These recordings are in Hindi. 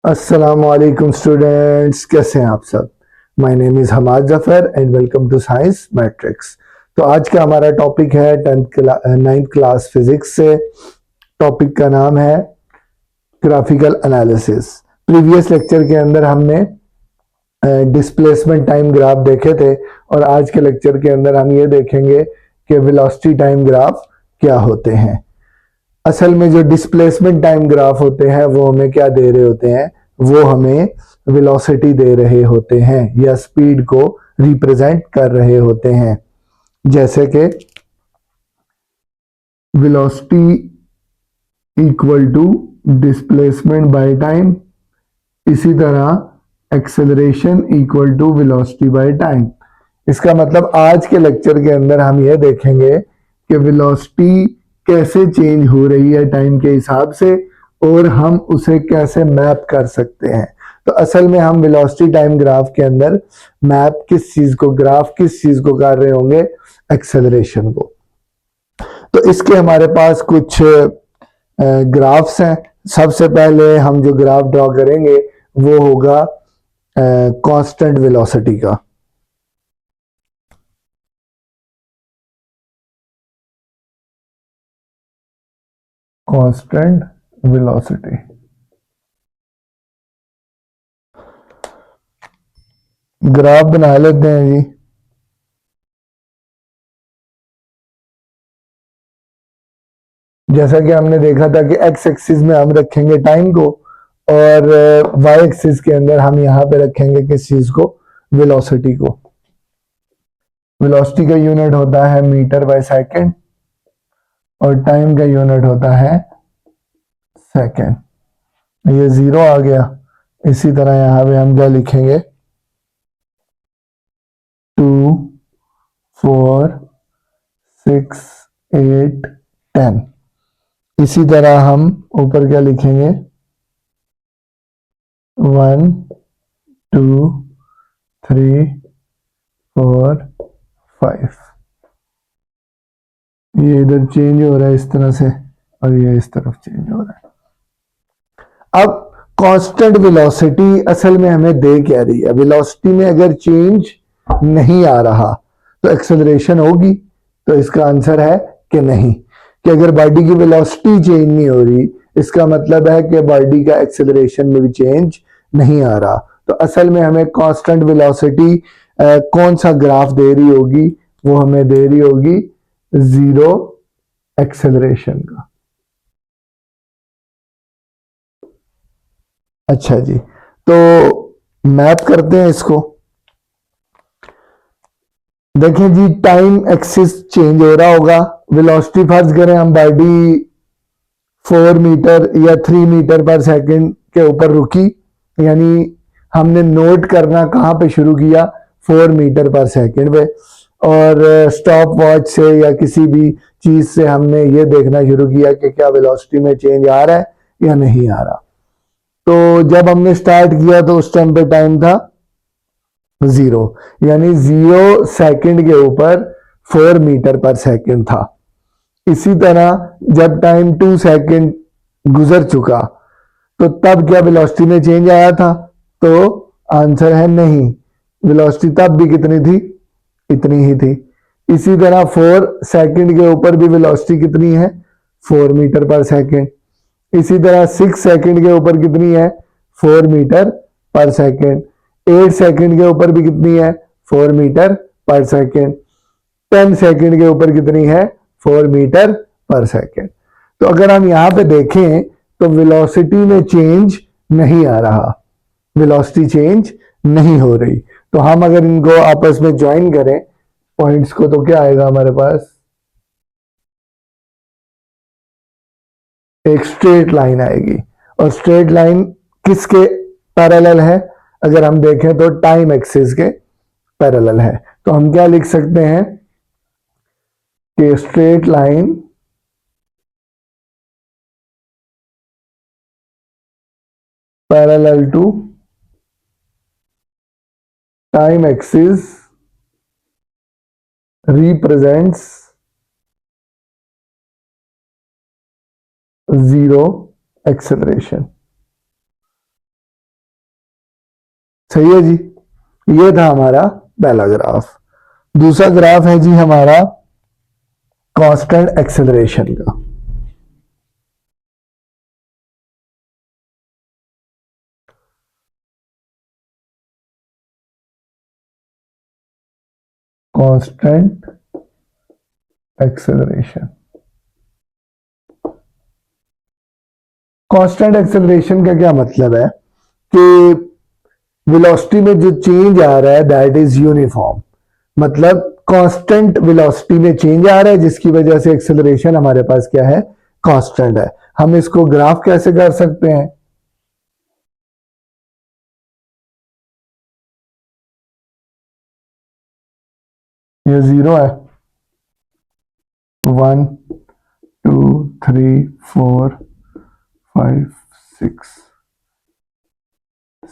अस्सलामुअलैकुम स्टूडेंट्स, कैसे हैं आप सब। My name is Hammad Zafar and welcome to science matrix. तो आज का हमारा टॉपिक है नाइन्थ क्लास फिजिक्स से। टॉपिक का नाम है ग्राफिकल एनालिसिस। प्रीवियस लेक्चर के अंदर हमने डिस्प्लेसमेंट टाइम ग्राफ देखे थे और आज के लेक्चर के अंदर हम ये देखेंगे कि वेलोसिटी टाइम ग्राफ क्या होते हैं। असल में जो डिस्प्लेसमेंट टाइम ग्राफ होते हैं वो हमें क्या दे रहे होते हैं, वो हमें वेलोसिटी दे रहे होते हैं या स्पीड को रिप्रेजेंट कर रहे होते हैं। जैसे कि velocity equal to displacement by time, इसी तरह acceleration equal to velocity by time. इसका मतलब आज के लेक्चर के अंदर हम ये देखेंगे कि वेलोसिटी कैसे चेंज हो रही है टाइम के हिसाब से और हम उसे कैसे मैप कर सकते हैं। तो असल में हम वेलोसिटी टाइम ग्राफ के अंदर मैप किस चीज को, ग्राफ किस चीज को कर रहे होंगे, एक्सेलरेशन को। तो इसके हमारे पास कुछ ग्राफ्स हैं। सबसे पहले हम जो ग्राफ ड्रॉ करेंगे वो होगा कांस्टेंट वेलोसिटी का। कांस्टेंट वेलोसिटी, ग्राफ बना लेते हैं जी। जैसा कि हमने देखा था कि एक्स एक्सिस में हम रखेंगे टाइम को और वाई एक्सिस के अंदर हम यहां पे रखेंगे किस चीज को, वेलोसिटी को। वेलोसिटी का यूनिट होता है मीटर बाय सेकंड और टाइम का यूनिट होता है सेकंड। ये जीरो आ गया। इसी तरह यहां पे हम क्या लिखेंगे, 2, 4, 6, 8, 10। इसी तरह हम ऊपर क्या लिखेंगे, 1, 2, 3, 4, 5। ये इधर चेंज हो रहा है इस तरह से और ये इस तरफ चेंज हो रहा है। अब कांस्टेंट वेलोसिटी असल में हमें दे क्या रही है, वेलोसिटी में अगर चेंज नहीं आ रहा तो एक्सेलरेशन होगी। तो इसका आंसर है कि नहीं, कि अगर बॉडी की वेलोसिटी चेंज नहीं हो रही इसका मतलब है कि बॉडी का एक्सेलरेशन में भी चेंज नहीं आ रहा। तो असल में हमें कांस्टेंट वेलोसिटी कौन सा ग्राफ दे रही होगी, वो हमें दे रही होगी जीरो एक्सेलरेशन का। अच्छा जी, तो मैप करते हैं इसको। देखें जी, टाइम एक्सिस चेंज हो रहा होगा। वेलोसिटी फर्ज करें हम बॉडी 4 मीटर या 3 मीटर पर सेकंड के ऊपर रुकी, यानी हमने नोट करना कहाँ पे शुरू किया, 4 मीटर पर सेकंड पे। और स्टॉप वॉच से या किसी भी चीज से हमने ये देखना शुरू किया कि क्या वेलोसिटी में चेंज आ रहा है या नहीं आ रहा। तो जब हमने स्टार्ट किया तो उस टाइम पे टाइम था जीरो, यानी 0 सेकंड के ऊपर 4 मीटर पर सेकंड था। इसी तरह जब टाइम 2 सेकंड गुजर चुका तो तब क्या वेलोसिटी में चेंज आया था, तो आंसर है नहीं। वेलोसिटी तब भी कितनी थी, इतनी ही थी। इसी तरह 4 सेकंड के ऊपर भी वेलोसिटी कितनी है, 4 मीटर पर सेकंड। इसी तरह 6 सेकंड के ऊपर कितनी है, 4 मीटर पर सेकंड। 8 सेकंड के ऊपर भी कितनी है, 4 मीटर पर सेकंड। 10 सेकंड के ऊपर कितनी है, 4 मीटर पर सेकंड। तो अगर हम यहां पे देखें तो वेलोसिटी में चेंज नहीं आ रहा, वेलोसिटी चेंज नहीं हो रही। तो हम अगर इनको आपस में ज्वाइन करें पॉइंट्स को तो क्या आएगा हमारे पास, एक स्ट्रेट लाइन आएगी। और स्ट्रेट लाइन किसके पैरेलल है, अगर हम देखें तो टाइम एक्सिस के पैरेलल है। तो हम क्या लिख सकते हैं कि straight line parallel to time axis represents zero acceleration। सही है जी। ये था हमारा पहला ग्राफ। दूसरा ग्राफ है जी हमारा कांस्टेंट एक्सेलरेशन का। कांस्टेंट एक्सेलरेशन, कांस्टेंट एक्सेलरेशन का क्या मतलब है कि वेलोसिटी में जो चेंज आ रहा है दैट इज यूनिफॉर्म, मतलब कांस्टेंट वेलोसिटी में चेंज आ रहा है जिसकी वजह से एक्सेलरेशन हमारे पास क्या है, कांस्टेंट है। हम इसको ग्राफ कैसे कर सकते हैं, ये 0 है, 1 2 3 4 5 6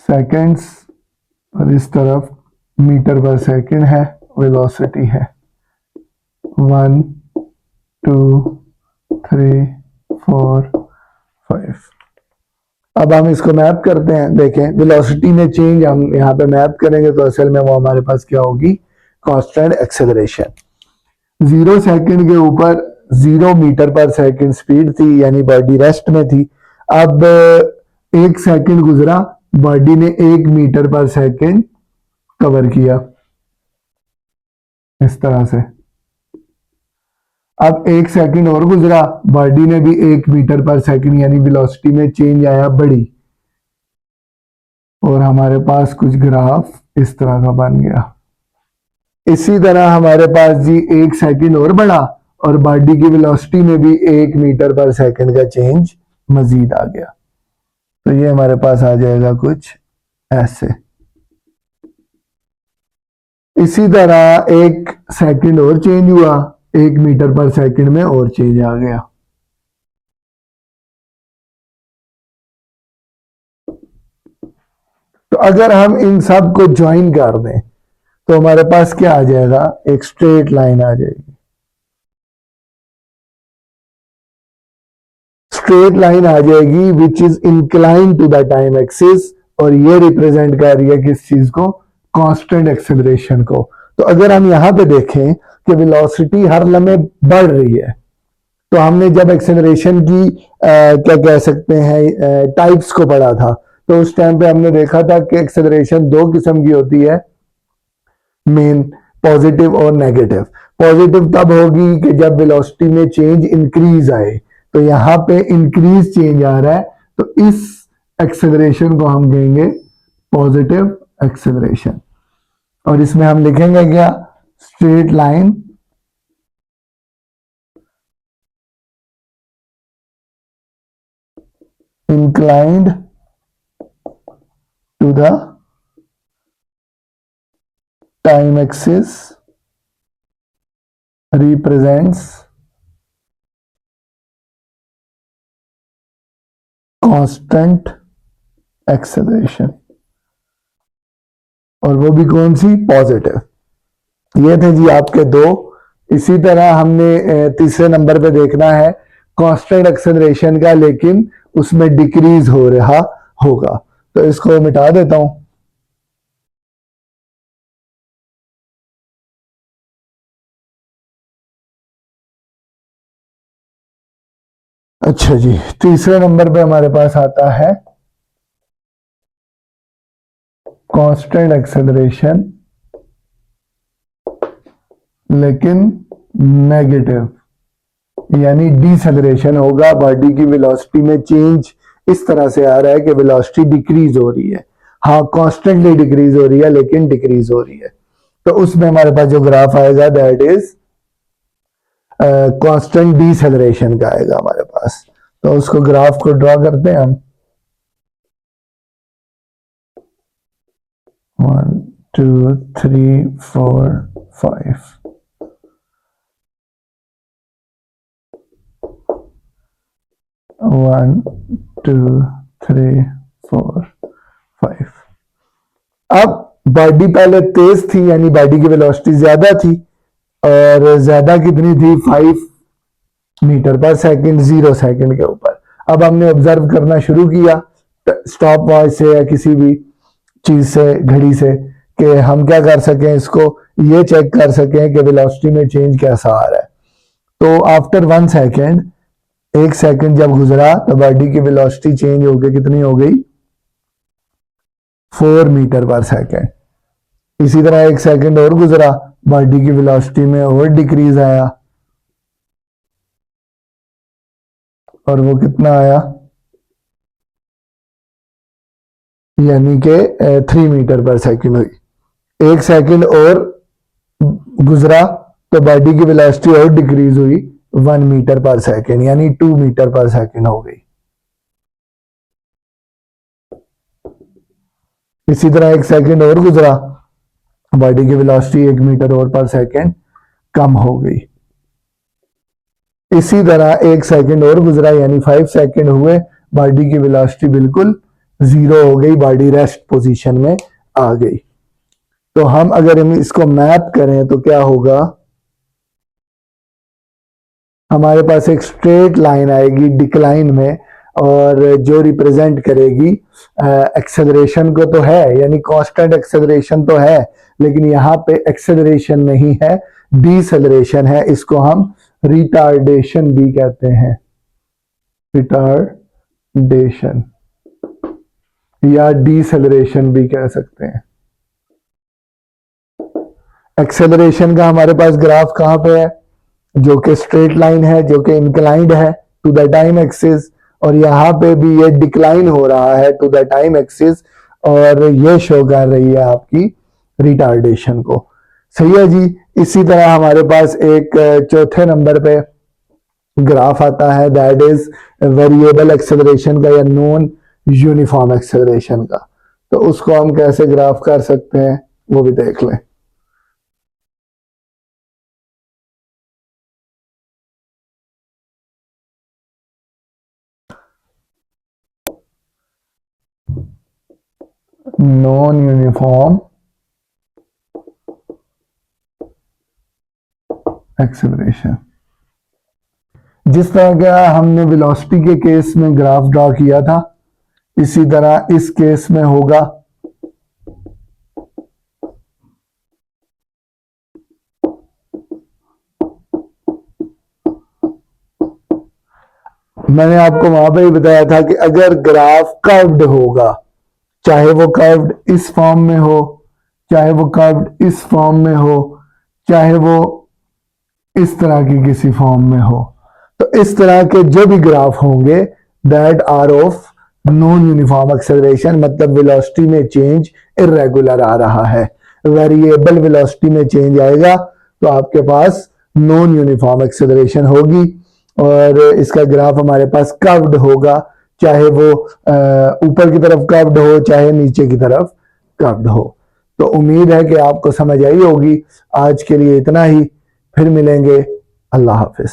सेकेंड्स, और इस तरफ मीटर पर सेकेंड है, वेलोसिटी है 1 2 3 4 5। अब हम इसको मैप करते हैं। देखें वेलोसिटी में चेंज हम यहाँ पे मैप करेंगे तो असल में वो हमारे पास क्या होगी, कांस्टेंट एक्सेलरेशन। 0 सेकंड के ऊपर 0 मीटर पर सेकंड स्पीड थी, यानी बॉडी रेस्ट में थी। अब 1 सेकंड गुजरा, बॉडी ने 1 मीटर पर सेकंड कवर किया इस तरह से। अब 1 सेकंड और गुजरा, बॉडी ने भी 1 मीटर पर सेकंड यानी वेलोसिटी में चेंज आया, बढ़ी, और हमारे पास कुछ ग्राफ इस तरह का बन गया। इसी तरह हमारे पास जी 1 सेकंड और बढ़ा और बॉडी की वेलोसिटी में भी 1 मीटर पर सेकंड का चेंज मजीद आ गया। तो ये हमारे पास आ जाएगा कुछ ऐसे। इसी तरह 1 सेकंड और चेंज हुआ, 1 मीटर पर सेकंड में और चेंज आ गया। तो अगर हम इन सब को ज्वाइन कर दें तो हमारे पास क्या आ जाएगा, एक स्ट्रेट लाइन आ जाएगी। स्ट्रेट लाइन आ जाएगी which is incline to the time axis, और ये रिप्रेजेंट कर रही है किस चीज को, कांस्टेंट एक्सेलरेशन को। तो अगर हम यहां पे देखें कि वेलोसिटी हर लम्हे बढ़ रही है, तो हमने जब एक्सेलरेशन की क्या कह सकते हैं टाइप्स को पढ़ा था, तो उस टाइम पे हमने देखा था कि एक्सेलरेशन 2 किस्म की होती है मेन, पॉजिटिव और नेगेटिव। पॉजिटिव तब होगी कि जब वेलोसिटी में चेंज इंक्रीज आए, तो यहां पे इंक्रीज चेंज आ रहा है, तो इस एक्सेलरेशन को हम कहेंगे पॉजिटिव एक्सेलरेशन। और इसमें हम लिखेंगे क्या, straight line inclined to the time axis represents constant acceleration, और वो भी कौन सी, पॉजिटिव। ये थे जी आपके दो। इसी तरह हमने तीसरे नंबर पे देखना है कांस्टेंट एक्सेलरेशन का, लेकिन उसमें डिक्रीज हो रहा होगा। तो इसको मिटा देता हूं। अच्छा जी, तीसरे नंबर पे हमारे पास आता है कांस्टेंट एक्सेलरेशन लेकिन नेगेटिव, यानी डिसेलरेशन होगा। बॉडी की वेलोसिटी में चेंज इस तरह से आ रहा है कि वेलोसिटी डिक्रीज हो रही है, हाँ कॉन्स्टेंटली डिक्रीज हो रही है लेकिन डिक्रीज हो रही है। तो उसमें हमारे पास जो ग्राफ आएगा दैट इज कांस्टेंट डिसेलरेशन का आएगा हमारे पास। तो उसको ग्राफ को ड्रॉ करते हैं हम। 1 2 3 4 5। 1 2 3 4 5। अब बॉडी पहले तेज थी, यानी बॉडी की वेलोसिटी ज्यादा थी, और ज्यादा कितनी थी, 5 मीटर पर सेकंड 0 सेकंड के ऊपर। अब हमने ऑब्जर्व करना शुरू किया स्टॉप वॉच से या किसी भी, चीज से, घड़ी से, कि हम क्या कर सकें, इसको ये चेक कर सकें कि वेलोसिटी में चेंज कैसा आ रहा है। तो आफ्टर 1 सेकेंड, 1 सेकेंड जब गुजरा तो बॉडी की वेलोसिटी चेंज होकर कितनी हो गई, 4 मीटर पर सेकेंड। इसी तरह 1 सेकेंड और गुजरा, बॉडी की वेलोसिटी में और डिक्रीज आया, और वो कितना आया, यानी कि 3 मीटर पर सेकेंड हुई। 1 सेकेंड और गुजरा तो बॉडी की वेलोसिटी और डिक्रीज हुई 1 मीटर पर सेकेंड, यानी 2 मीटर पर सेकेंड हो गई। इसी तरह 1 सेकेंड और गुजरा, बॉडी की वेलोसिटी 1 मीटर और पर सेकेंड कम हो गई। इसी तरह 1 सेकेंड और गुजरा, यानी 5 सेकेंड हुए, बॉडी की वेलोसिटी बिल्कुल 0 हो गई, बॉडी रेस्ट पोजीशन में आ गई। तो हम अगर इसको मैप करें तो क्या होगा, हमारे पास एक स्ट्रेट लाइन आएगी डिक्लाइन में, और जो रिप्रेजेंट करेगी एक्सेलरेशन को तो है, यानी कांस्टेंट एक्सेलरेशन तो है, लेकिन यहाँ पे एक्सेलरेशन नहीं है, डीसेलरेशन है। इसको हम रिटार्डेशन भी कहते हैं, रिटार्डेशन या डीसेलरेशन भी कह सकते हैं। एक्सेलरेशन का हमारे पास ग्राफ कहां पे है, जो कि स्ट्रेट लाइन है, जो कि इंक्लाइंड है टू द टाइम एक्सिस, और यहाँ पे भी ये डिक्लाइन हो रहा है टू द टाइम एक्सिस, और ये शो कर रही है आपकी रिटार्डेशन को। सही है जी। इसी तरह हमारे पास एक चौथे नंबर पे ग्राफ आता है, दैट इज वेरिएबल एक्सेलरेशन का या नॉन यूनिफॉर्म एक्सेलरेशन का। तो उसको हम कैसे ग्राफ कर सकते हैं वो भी देख लें। नॉन यूनिफॉर्म एक्सेलरेशन, जिस तरह का हमने वेलोसिटी के केस में ग्राफ ड्रॉ किया था, इसी तरह इस केस में होगा। मैंने आपको वहां पे ही बताया था कि अगर ग्राफ कर्व्ड होगा, चाहे वो कर्व्ड इस फॉर्म में हो, चाहे वो कर्व्ड इस फॉर्म में हो, चाहे वो इस तरह की किसी फॉर्म में हो, तो इस तरह के जो भी ग्राफ होंगे that are of non uniform acceleration, मतलब वेलोसिटी में चेंज इरेगुलर आ रहा है, वेरिएबल वेलोसिटी में चेंज आएगा, तो आपके पास नॉन यूनिफॉर्म एक्सेलरेशन होगी, और इसका ग्राफ हमारे पास कर्व्ड होगा, चाहे वो ऊपर की तरफ कर्व्ड हो, चाहे नीचे की तरफ कर्व्ड हो। तो उम्मीद है कि आपको समझ आई होगी। आज के लिए इतना ही, फिर मिलेंगे। अल्लाह हाफिज।